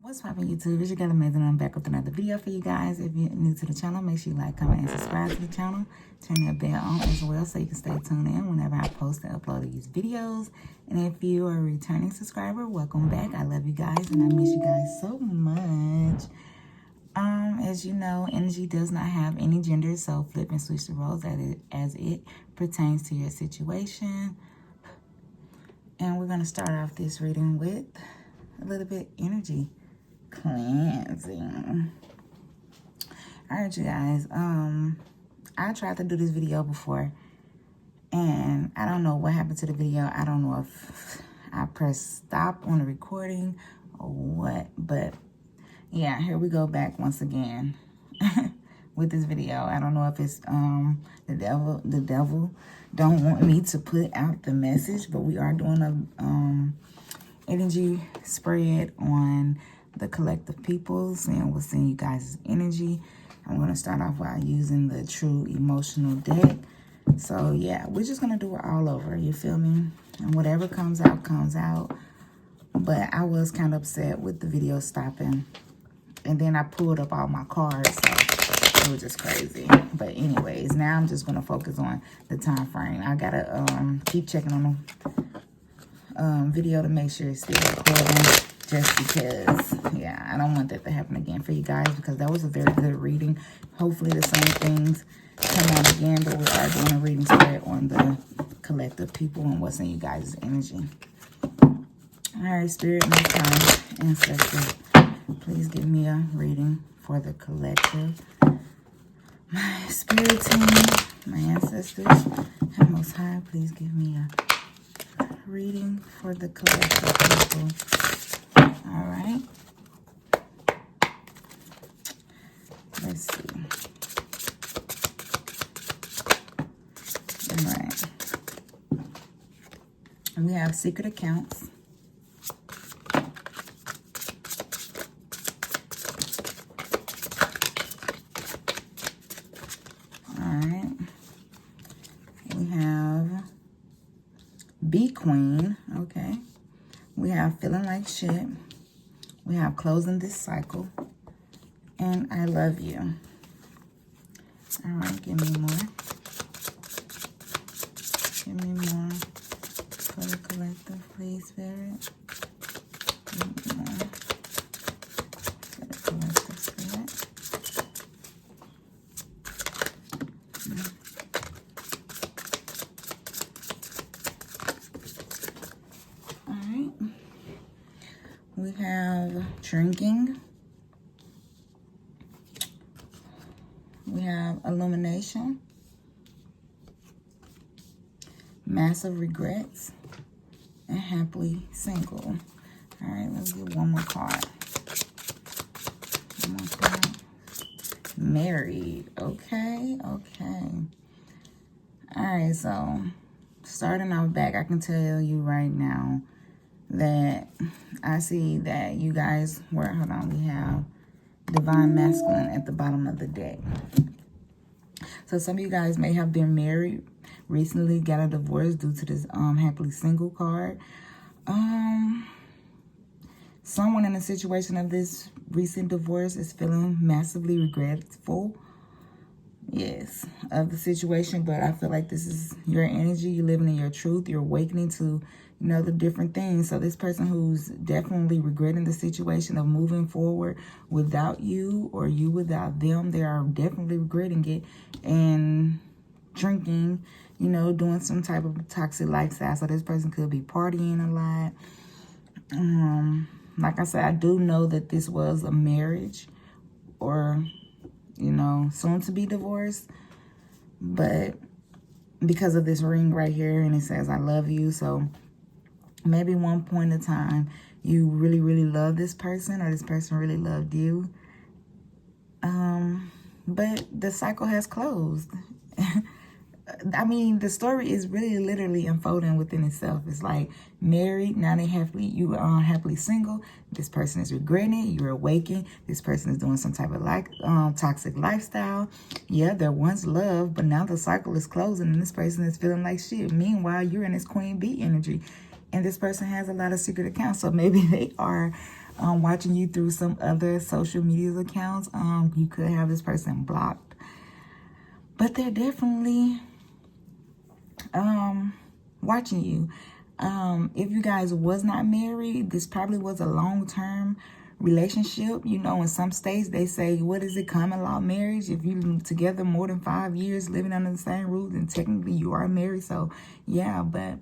What's poppin' YouTube? It's your girl Amazing. I'm back with another video for you guys. If you're new to the channel, make sure you like, comment, and subscribe to the channel. Turn that bell on as well so you can stay tuned in whenever I post and upload these videos. And if you are a returning subscriber, welcome back. I love you guys and I miss you guys so much. As you know, energy does not have any gender, so flip and switch the roles as it pertains to your situation. And we're going to start off this reading with a little bit energy cleansing. All right, you guys. I tried to do this video before, and I don't know what happened to the video. I don't know if I pressed stop on the recording or what, but yeah, here we go back once again with this video. I don't know if it's the devil don't want me to put out the message, but we are doing a energy spread on the collective peoples, and we'll send you guys' energy. I'm going to start off by using the True Emotional deck. So yeah, we're just going to do it all over, you feel me? And whatever comes out, comes out. But I was kind of upset with the video stopping. And then I pulled up all my cards, so it was just crazy. But anyways, now I'm just going to focus on the time frame. I got to keep checking on the video to make sure it's still recording. Just because, yeah, I don't want that to happen again for you guys, because that was a very good reading. Hopefully the same things come out again, but we are doing a reading spread on the collective people and what's in you guys' energy. All right, Spirit, my time, ancestors, please give me a reading for the collective. My spirit team, my ancestors, and Most High, please give me a reading for the collective people. All right. Let's see. All right. We have secret accounts. All right. We have Bee Queen. Okay. We have feeling like shit. We have closing this cycle. And I love you. All right, give me more. Give me more for the collective, please, Spirit. Give me more for the collective, Spirit. All right. We have drinking. We have illumination. Massive regrets. And happily single. All right, let's get one more card. One more card. Married. Okay, okay. All right, so starting out back, I can tell you right now that I see that you guys were, hold on, we have Divine Masculine at the bottom of the deck. So some of you guys may have been married, recently got a divorce due to this happily single card. Someone in a situation of this recent divorce is feeling massively regretful, yes, of the situation. But I feel like this is your energy. You're living in your truth. You're awakening to, you know, the different things. So this person who's definitely regretting the situation of moving forward without you, or you without them, they are definitely regretting it and drinking, you know, doing some type of toxic lifestyle. So this person could be partying a lot. Like I said, I do know that this was a marriage or, you know, soon to be divorced. But because of this ring right here, and it says, I love you. So maybe one point in time, you really, really love this person, or this person really loved you. But the cycle has closed. I mean, the story is really literally unfolding within itself. It's like married, now they you are happily single. This person is regretting it. You're awakened. This person is doing some type of toxic lifestyle. Yeah, there once love, but now the cycle is closing and this person is feeling like shit. Meanwhile, you're in this Queen Bee energy, and this person has a lot of secret accounts. So maybe they are watching you through some other social media accounts. You could have this person blocked, but they're definitely watching you. If you guys was not married, this probably was a long-term relationship. You know, in some states they say, what is it, common law marriage? If you together more than 5 years living under the same roof, then technically you are married. So yeah, but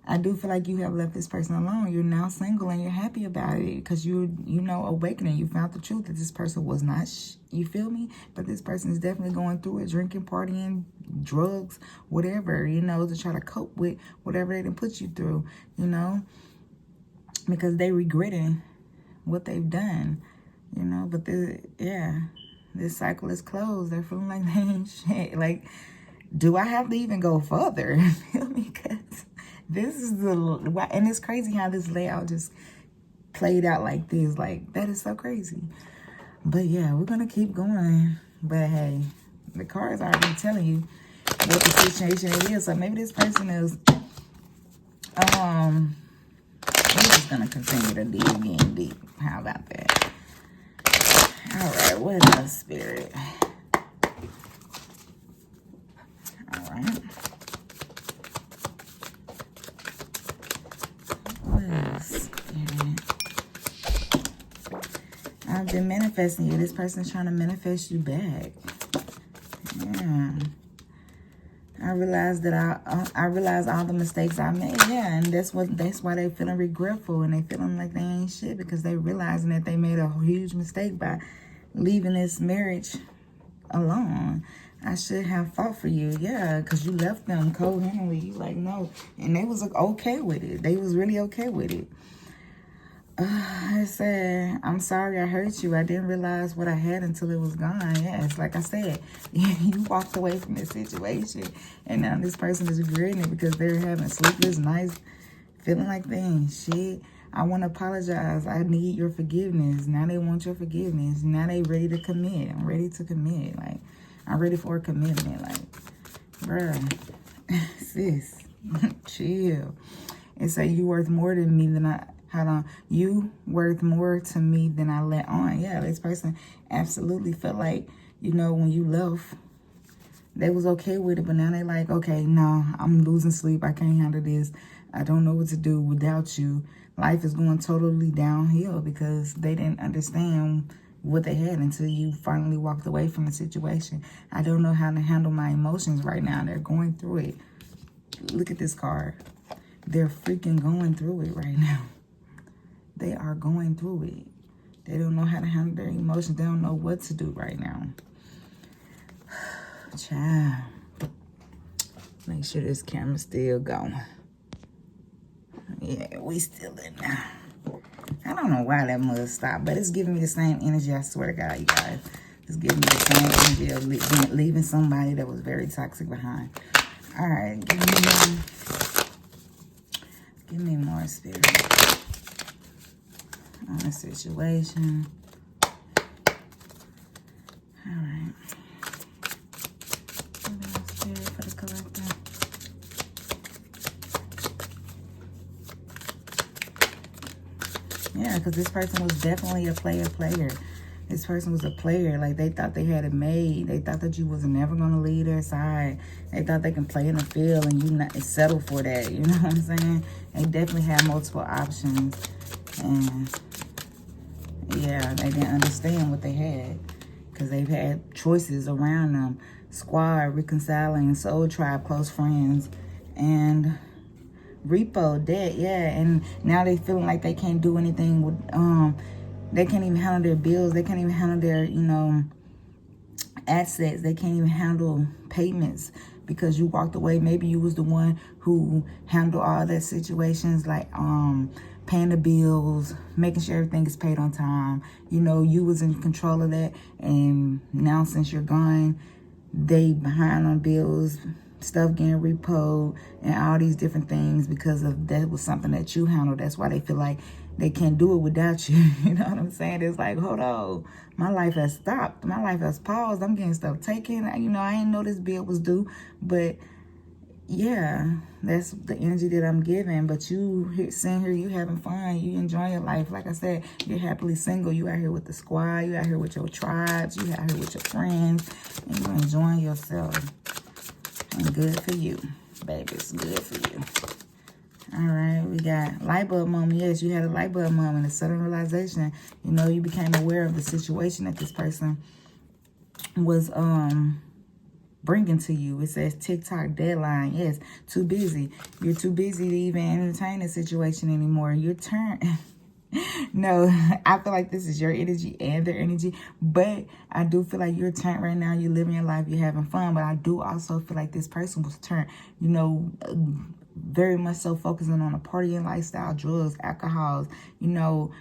I do feel like you have left this person alone. You're now single and you're happy about it because you know, awakening. You found the truth that this person was not, you feel me? But this person is definitely going through it, drinking, partying, drugs, whatever, you know, to try to cope with whatever they done put you through, you know, because they regretting what they've done, you know. But this cycle is closed. They're feeling like they ain't shit. Like, do I have to even go further? You feel me? Because this is and it's crazy how this layout just played out like this. Like, that is so crazy. But yeah, we're gonna keep going. But hey, the cards are already telling you what the situation it is. So maybe this person is we're just gonna continue to dig in deep. How about that? All right, what else, Spirit? All right. I've been manifesting you. This person's trying to manifest you back. Yeah. I realized that I realized all the mistakes I made. Yeah, and that's why they feeling regretful and they feeling like they ain't shit, because they realizing that they made a huge mistake by leaving this marriage alone. I should have fought for you. Yeah, because you left them cold-handedly. You like, no. And they was okay with it. They was really okay with it. I said, I'm sorry I hurt you. I didn't realize what I had until it was gone. Yes, like I said, you walked away from this situation. And now this person is regretting it because they're having sleepless nights, feeling like they ain't shit. I want to apologize. I need your forgiveness. Now they want your forgiveness. Now they ready to commit. I'm ready to commit. Like, I'm ready for a commitment. Like, bruh, sis, chill. And say, you worth more than me than I... Hold on. You worth more to me than I let on. Yeah, this person absolutely felt like, you know, when you left, they was okay with it. But now they like, okay, no, I'm losing sleep. I can't handle this. I don't know what to do without you. Life is going totally downhill because they didn't understand what they had until you finally walked away from the situation. I don't know how to handle my emotions right now. They're going through it. Look at this card. They're freaking going through it right now. They are going through it. They don't know how to handle their emotions. They don't know what to do right now. Child. Make sure this camera's still going. Yeah, we still in now. I don't know why that must stop, but it's giving me the same energy. I swear to God, you guys. It's giving me the same energy of leaving somebody that was very toxic behind. All right, give me more, Spirit. On the situation. All right. Spirit for the collector. Yeah, because this person was definitely a player. This person was a player. Like, they thought they had it made. They thought that you was never going to leave their side. They thought they can play in the field and you not settle for that. You know what I'm saying? They definitely had multiple options. And yeah, they didn't understand what they had because they've had choices around them. Squad, reconciling, soul tribe, close friends, and repo, debt, yeah. And now they feeling like they can't do anything with, they can't even handle their bills. They can't even handle their, you know, assets. They can't even handle payments because you walked away. Maybe you was the one who handled all that situations, like, paying the bills, making sure everything is paid on time. You know, you was in control of that. And now since you're gone, they behind on bills, stuff getting repoed, and all these different things because of that was something that you handled. That's why they feel like they can't do it without you. You know what I'm saying? It's like, hold on, my life has stopped. My life has paused. I'm getting stuff taken. You know, I didn't know this bill was due, but yeah, that's the energy that I'm giving. But you sitting here, you having fun, you enjoying your life. Like I said, you're happily single. You out here with the squad, you out here with your tribes, you out here with your friends, and you're enjoying yourself. And good for you, baby. It's good for you. All right, we got light bulb moment. Yes, you had a light bulb moment, a sudden realization. You know, you became aware of the situation that this person was bringing to you. It says TikTok deadline. Yes, too busy. You're too busy to even entertain the situation anymore. Your turn. No, I feel like this is your energy and their energy, but I do feel like you're turned right now. You're living your life. You're having fun, but I do also feel like this person was turned, you know, very much so focusing on a partying lifestyle, drugs, alcohols, you know,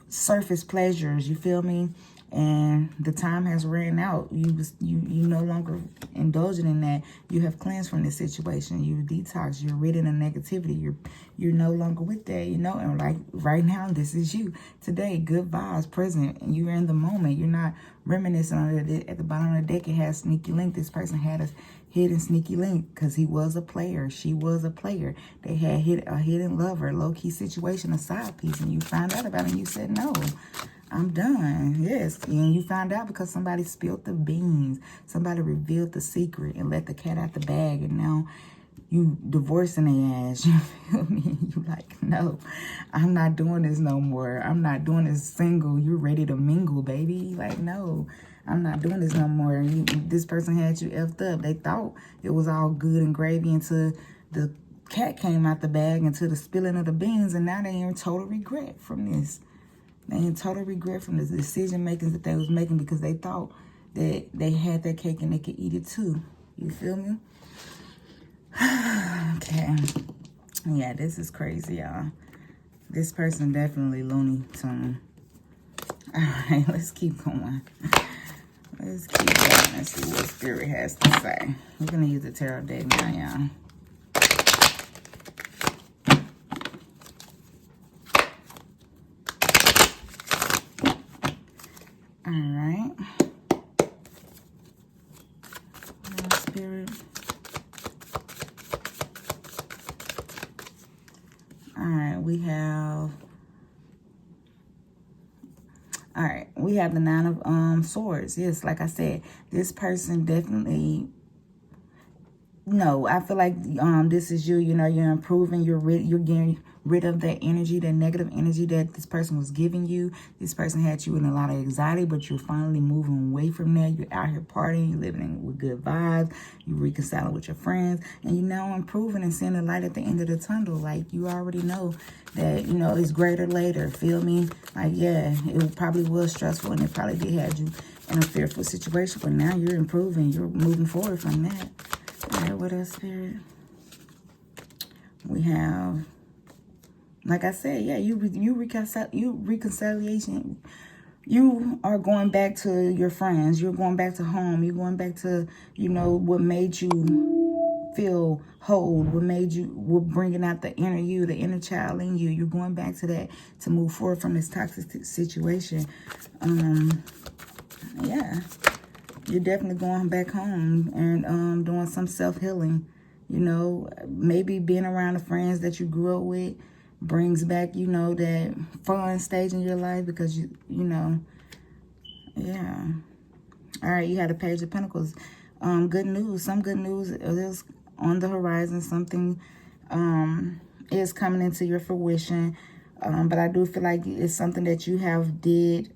surface pleasures, you feel me? And the time has ran out. You no longer indulging in that. You have cleansed from this situation. You detox. You're rid of negativity. You're no longer with that, you know. And like right now, this is you today. Good vibes, present, and you're in the moment. You're not reminiscing on it. At the bottom of the deck, it has sneaky link. This person had a hidden sneaky link because he was a player. She was a player. They had a hidden lover, low-key situation, a side piece, and you found out about it and you said, no, I'm done. Yes, and you found out because somebody spilled the beans. Somebody revealed the secret and let the cat out the bag, and now you divorcing their ass. You feel me? You like, no, I'm not doing this no more. I'm not doing this single. You're ready to mingle, baby. Like, no, I'm not doing this no more. This person had you effed up. They thought it was all good and gravy until the cat came out the bag, until the spilling of the beans, and now they're in total regret from this. They're in total regret from the decision makings that they was making because they thought that they had that cake and they could eat it too. You feel me? Okay. Yeah, this is crazy, y'all. This person definitely Looney Tune. All right, let's keep going. Let's keep going and see what Spirit has to say. We're going to use the tarot deck now, y'all. All right. Spirit. All right, we have... All right, we have the Nine of Swords. Yes, like I said, this person definitely... No, I feel like this is you. You know, you're improving. You're getting rid of that energy, that negative energy that this person was giving you. This person had you in a lot of anxiety, but you're finally moving away from that. You're out here partying. You're living with good vibes. You're reconciling with your friends. And you're now improving and seeing the light at the end of the tunnel. Like, you already know that, you know, it's greater later. Feel me? Like, yeah, it probably was stressful and it probably did have you in a fearful situation. But now you're improving. You're moving forward from that. All right, what else, Spirit? We have, like I said, yeah, you reconciliation. You are going back to your friends. You're going back to home. You're going back to, you know, what made you feel whole. What bringing out the inner you, the inner child in you. You're going back to that to move forward from this toxic situation. Yeah. You're definitely going back home and doing some self-healing. You know, maybe being around the friends that you grew up with brings back, you know, that fun stage in your life because, you know, yeah. All right, you had a Page of Pentacles. Good news. Some good news is on the horizon. Something is coming into your fruition. But I do feel like it's something that you have did...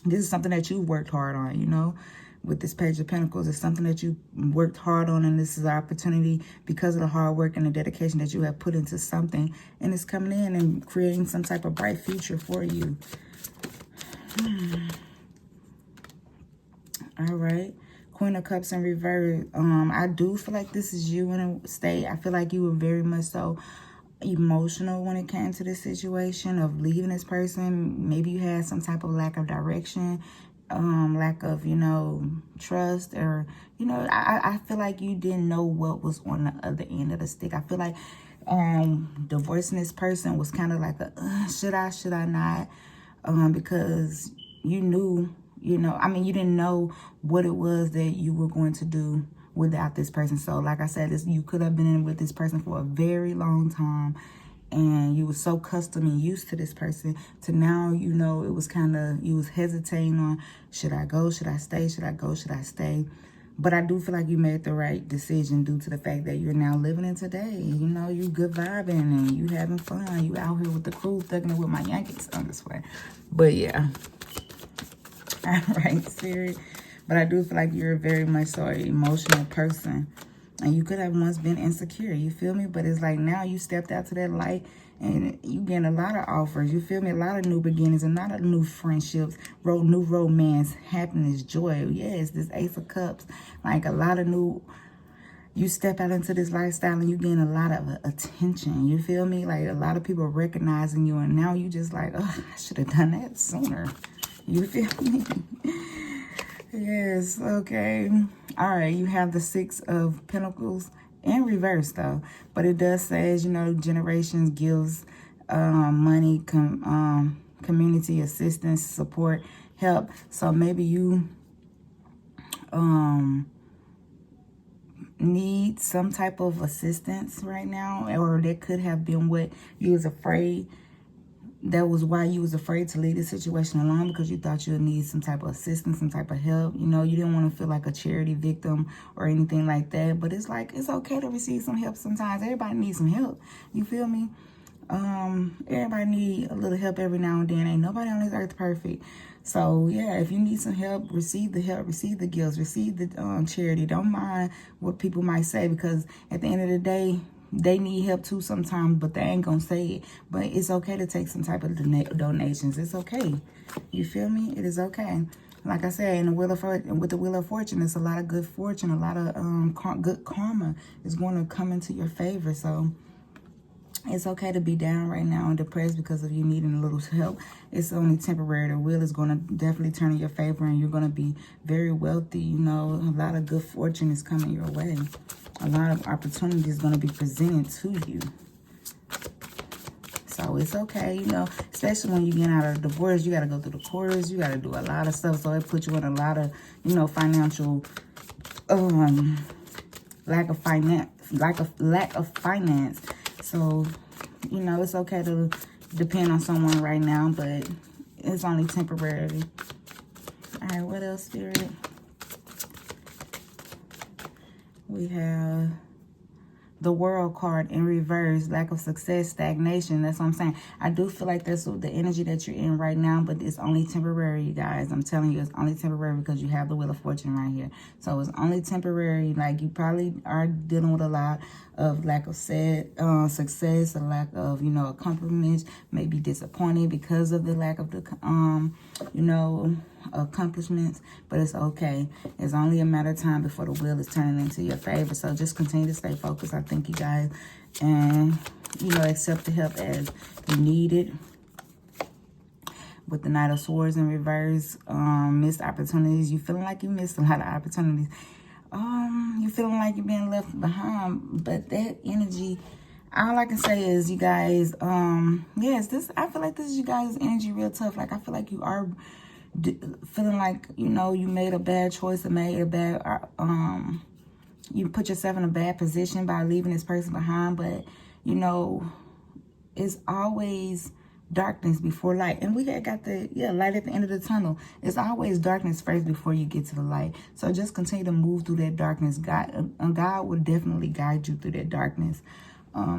this is something that you worked hard on, you know, with this Page of Pentacles. It's something that you worked hard on, and this is an opportunity because of the hard work and the dedication that you have put into something, and it's coming in and creating some type of bright future for you. All right. Queen of Cups in reverse. I do feel like this is you in a state. I feel like you were very much so emotional when it came to this situation of leaving this person. Maybe you had some type of lack of direction, lack of, you know, trust, or, you know, I feel like you didn't know what was on the other end of the stick. I feel like divorcing this person was kind of like a should I not, because you knew, you know, I mean, you didn't know what it was that you were going to do without this person. So like I said, you could have been in with this person for a very long time, and you were so accustomed and used to this person to now, you know, it was kind of, you was hesitating on, should I go, should I stay, should I go, should I stay? But I do feel like you made the right decision due to the fact that you're now living in today. You know, you good vibing and you having fun. You out here with the crew, thugging it with my Yankees on this way. But yeah. All right, Spirit. But I do feel like you're very much so an emotional person. And you could have once been insecure, you feel me? But it's like now you stepped out to that light and you getting a lot of offers, you feel me? A lot of new beginnings, a lot of new friendships, new romance, happiness, joy. Yes, this Ace of Cups. Like a lot of new, you step out into this lifestyle and you gain a lot of attention, you feel me? Like a lot of people recognizing you, and now you just like, oh, I should have done that sooner. You feel me? Yes, okay. All right, you have the Six of Pentacles in reverse, though. But it does say, as you know, generations gives money, community assistance, support, help. So maybe you need some type of assistance right now, or that could have been what you was afraid. That was why you was afraid to leave the situation alone, because you thought you would need some type of assistance, some type of help. You know, you didn't want to feel like a charity victim or anything like that. But it's like, it's okay to receive some help sometimes. Everybody needs some help. You feel me? Everybody need a little help every now and then. Ain't nobody on this earth perfect. So yeah, if you need some help, receive the help, receive the gifts, receive the charity. Don't mind what people might say, because at the end of the day, they need help too sometimes, but they ain't gonna say it. But it's okay to take some type of donations. It's okay. You feel me? It is okay. Like I said, in the with the Wheel of Fortune, it's a lot of good fortune, a lot of good karma is going to come into your favor. So it's okay to be down right now and depressed because of you needing a little help. It's only temporary. The wheel is going to definitely turn in your favor, and you're going to be very wealthy. You know, a lot of good fortune is coming your way. A lot of opportunity is going to be presented to you. So it's okay, you know, especially when you get out of a divorce, you got to go through the courts. You got to do a lot of stuff. So it puts you in a lot of, you know, financial, lack of finance. So, you know, it's okay to depend on someone right now, but it's only temporary. All right, what else, Spirit? We have the World card in reverse, lack of success, stagnation. That's what I'm saying. I do feel like that's the energy that you're in right now, but it's only temporary, you guys. I'm telling you, it's only temporary because you have the Wheel of Fortune right here. So it's only temporary. Like, you probably are dealing with a lot of lack of success, a lack of, you know, accomplishments, maybe disappointed because of the lack of the, you know, accomplishments. But it's okay. It's only a matter of time before the wheel is turning into your favor. So just continue to stay focused, I think, you guys, and, you know, accept the help as you need it. With the Knight of Swords in reverse, missed opportunities. You feeling like you missed a lot of opportunities. You feeling like you're being left behind, but that energy, all I can say is, you guys, yes, I feel like this is you guys' energy real tough. Like, I feel like you are feeling like, you know, you made a bad choice and made a bad, you put yourself in a bad position by leaving this person behind. But, you know, it's always darkness before light. And we got the light at the end of the tunnel. It's always darkness first before you get to the light. So just continue to move through that darkness. God will definitely guide you through that darkness.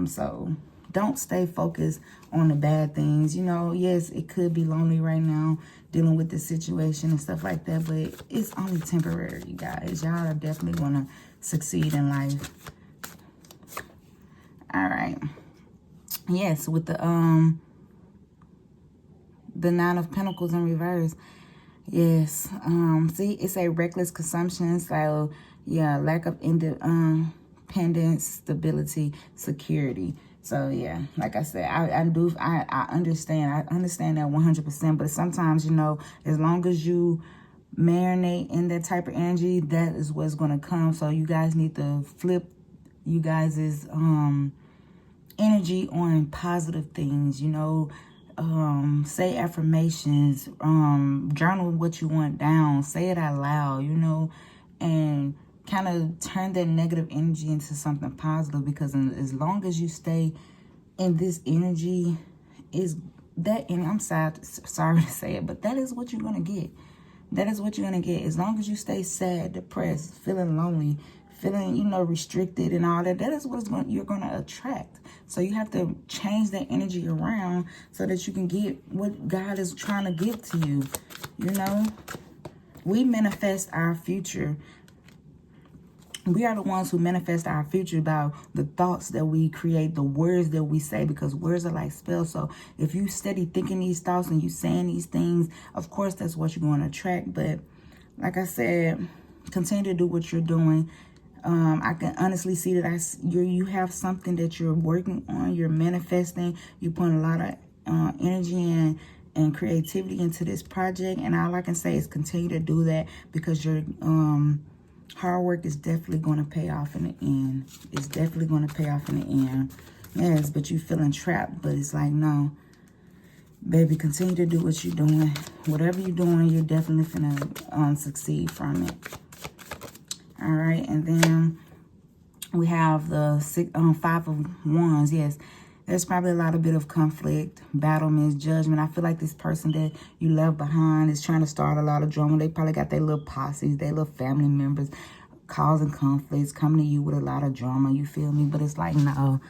So don't stay focused on the bad things. You know, yes, it could be lonely right now dealing with this situation and stuff like that, but it's only temporary, you guys. Y'all are definitely going to succeed in life. All right. Yes, with the Nine of Pentacles in reverse. Yes. See, it's a reckless consumption. So, yeah, lack of independence, stability, security. So, yeah, like I said, I understand. I understand that 100%. But sometimes, you know, as long as you marinate in that type of energy, that is what's going to come. So you guys need to flip you guys' energy on positive things, you know. Say affirmations, journal what you want down, say it out loud, you know, and kind of turn that negative energy into something positive, because as long as you stay in this energy, is that, and I'm sorry to say it, but that is what you're going to get. That is what you're going to get. As long as you stay sad, depressed, feeling lonely, feeling, you know, restricted and all that, that is what you're going to attract. So you have to change that energy around so that you can get what God is trying to give to you. You know, we manifest our future. We are the ones who manifest our future by the thoughts that we create, the words that we say, because words are like spells. So if you steady thinking these thoughts and you saying these things, of course, that's what you're going to attract. But like I said, continue to do what you're doing. I can honestly see that you have something that you're working on, you're manifesting, you're putting a lot of energy and creativity into this project. And all I can say is continue to do that, because your hard work is definitely going to pay off in the end. It's definitely going to pay off in the end. Yes, but you feeling trapped. But it's like, no, baby, continue to do what you're doing. Whatever you're doing, you're definitely finna succeed from it. All right, and then we have the 5 of Wands. Yes, there's probably a lot of bit of conflict, battle, misjudgment. I feel like this person that you left behind is trying to start a lot of drama. They probably got their little posses, their little family members causing conflicts, coming to you with a lot of drama. You feel me? But it's like, no,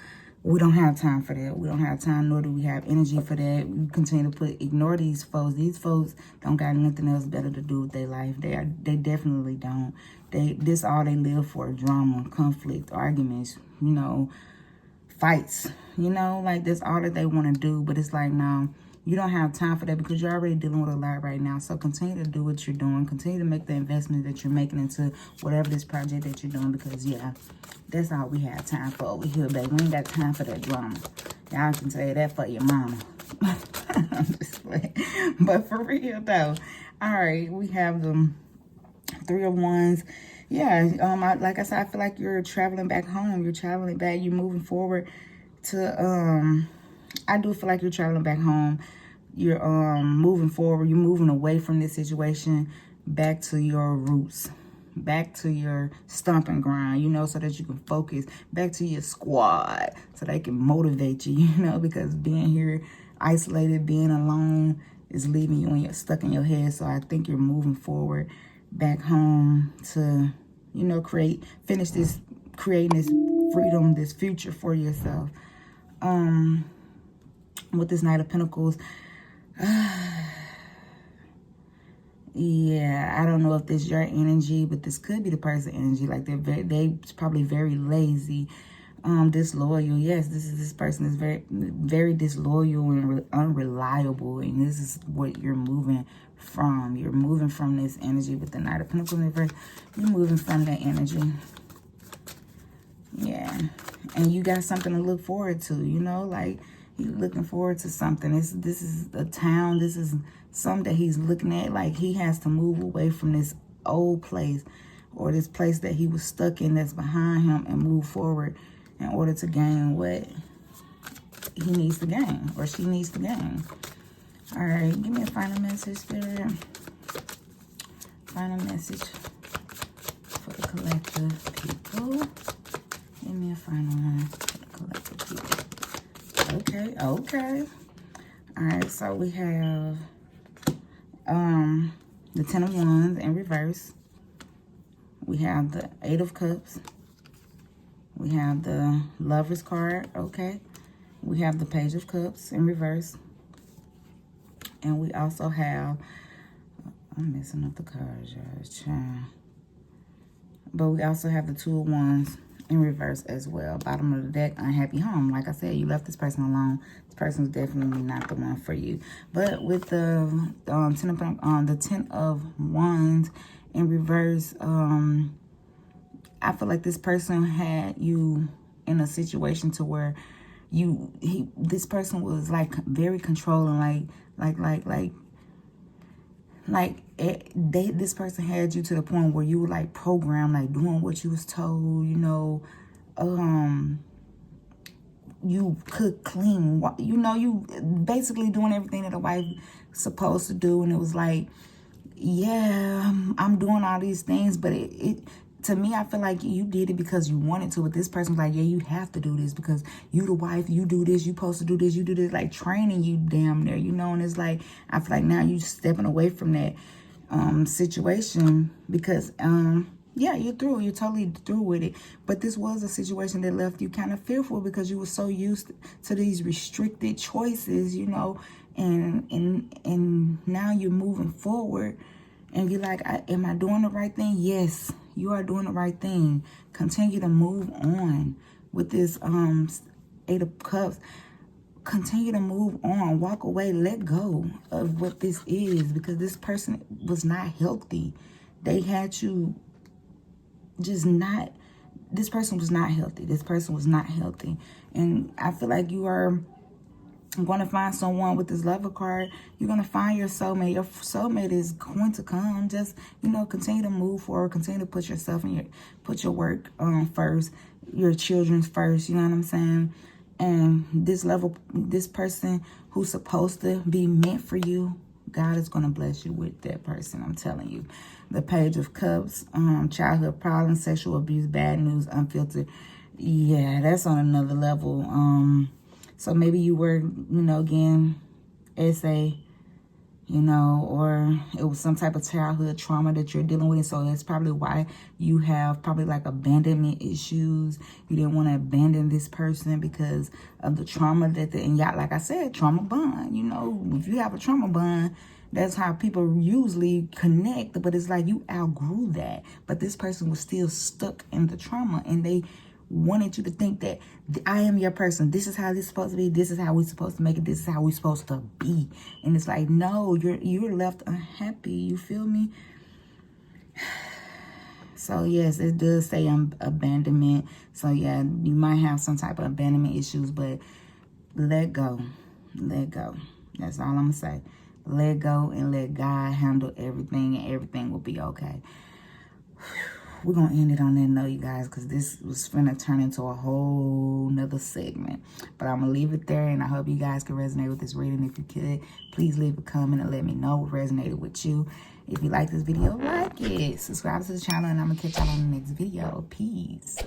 we don't have time for that. We don't have time, nor do we have energy for that. We continue to ignore these folks. These folks don't got nothing else better to do with their life. They definitely don't. This all they live for: drama, conflict, arguments, you know, fights, you know, like that's all that they want to do. But it's like, no, you don't have time for that, because you're already dealing with a lot right now. So continue to do what you're doing. Continue to make the investment that you're making into whatever this project that you're doing, because yeah, that's all we have time for over here, baby. We ain't got time for that drama. Y'all can tell you that for your mama. I'm just playing. But for real though, all right, we have them 3 of Wands. Yeah, like I said, I feel like you're traveling back home. You're traveling back. You're moving forward to, I do feel like you're traveling back home. You're moving forward. You're moving away from this situation, back to your roots, back to your stomping ground, you know, so that you can focus, back to your squad, so they can motivate you, you know, because being here isolated, being alone is leaving you and you're stuck in your head. So I think you're moving forward back home to, you know, creating this freedom, this future for yourself. With this Knight of Pentacles, yeah, I don't know if this is your energy, but this could be the person's energy. Like they probably very lazy, disloyal. Yes, this person is very disloyal and unreliable, and this is what you're moving from. You're moving from this energy with the Knight of Pentacles in reverse. You're moving from that energy. Yeah, and you got something to look forward to, you know, like you're looking forward to something. This is a town. This is something that he's looking at. Like he has to move away from this old place, or this place that he was stuck in that's behind him, and move forward in order to gain what he needs to gain, or she needs to gain. All right, give me a final message, Spirit. Final message for the collective people. Give me a final one for the collective people. Okay, okay. All right, so we have the 10 of Wands in reverse. We have the 8 of Cups. We have the Lover's card, okay. We have the Page of Cups in reverse. And we also have, I'm messing up the cards, y'all. But we also have the 2 of Wands in reverse as well. Bottom of the deck, unhappy home. Like I said, you left this person alone. This person's definitely not the one for you. But with the 10 of Wands in reverse, I feel like this person had you in a situation to where this person was like very controlling, this person had you to the point where you were like programmed, like doing what you was told, you know. You cook, clean, you know, you basically doing everything that a wife supposed to do. And it was like, yeah, I'm doing all these things, but to me, I feel like you did it because you wanted to, but this person's like, yeah, you have to do this because you the wife, you do this, you supposed to do this, you do this, like training you damn near, you know. And it's like, I feel like now you stepping away from that situation because yeah, you're totally through with it. But this was a situation that left you kind of fearful because you were so used to these restricted choices, you know, and now you're moving forward and you're like, am I doing the right thing? Yes, you are doing the right thing. Continue to move on with this 8 of Cups. Continue to move on. Walk away. Let go of what this is, because this person was not healthy. They had you just not, this person was not healthy. This person was not healthy. And I feel like you are going to find someone with this Lover card. You're going to find your soulmate. Your soulmate is going to come. Just, you know, continue to move forward. Continue to put yourself and put your work first. Your children first. You know what I'm saying? And this person who's supposed to be meant for you, God is going to bless you with that person. I'm telling you. The Page of Cups, childhood problems, sexual abuse, bad news, unfiltered. Yeah, that's on another level. So maybe you were, you know, again, SA, you know, or it was some type of childhood trauma that you're dealing with. So that's probably why you have probably like abandonment issues. You didn't want to abandon this person because of the trauma that and y'all, like I said, trauma bond. You know, if you have a trauma bond, that's how people usually connect. But it's like you outgrew that. But this person was still stuck in the trauma, and they wanted you to think that I am your person. This is how this is supposed to be. This is how we're supposed to make it. This is how we're supposed to be. And it's like, no, you're left unhappy. You feel me? So yes, it does say abandonment. So yeah, you might have some type of abandonment issues, but let go. Let go. That's all I'm gonna say. Let go and let God handle everything, and everything will be okay. We're going to end it on that note, you guys, because this was finna turn into a whole nother segment. But I'm going to leave it there, and I hope you guys can resonate with this reading. If you could, please leave a comment and let me know what resonated with you. If you like this video, like it. Subscribe to the channel, and I'm going to catch y'all on the next video. Peace.